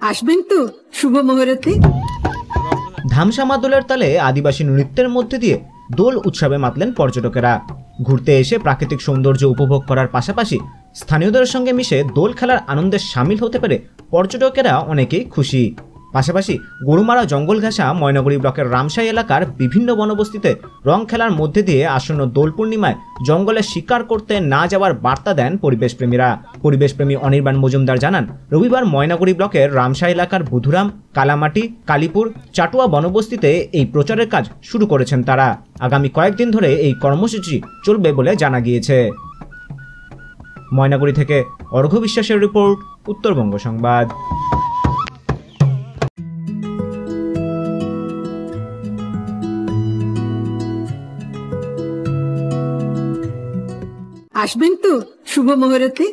আসবেন তো শুভ মুহূর্তে। ধামসামা দোলের তালে আদিবাসী নৃত্যের মধ্যে দিয়ে দোল উৎসবে মাতলেন পর্যটকেরা। ঘুরতে এসে প্রাকৃতিক সৌন্দর্য উপভোগ করার পাশাপাশি স্থানীয়দের সঙ্গে মিশে দোল খেলার আনন্দে সামিল হতে পেরে পর্যটকেরা অনেকেই খুশি। পাশাপাশি গরুমারা জঙ্গল ঘেঁষা ময়নাগুড়ি ব্লকের রামসাই এলাকার বিভিন্ন বনবস্তিতে রং খেলার মধ্যে দিয়ে আসন্ন দোল পূর্ণিমায় জঙ্গলে শিকার করতে না যাওয়ার বার্তা দেন পরিবেশপ্রেমীরা। পরিবেশপ্রেমী অনির্বাণ মজুমদার জানান, রবিবার ময়নাগুড়ি ব্লকের রামসাই এলাকার বুধুরাম, কালামাটি, কালীপুর, চাটুয়া বনবস্তিতে এই প্রচারের কাজ শুরু করেছেন তারা। আগামী কয়েকদিন ধরে এই কর্মসূচি চলবে বলে জানা গিয়েছে। ময়নাগুড়ি থেকে অর্ঘ্য বিশ্বাসের রিপোর্ট, উত্তরবঙ্গ সংবাদ। আসবেন তো শুভ মুহূর্তে।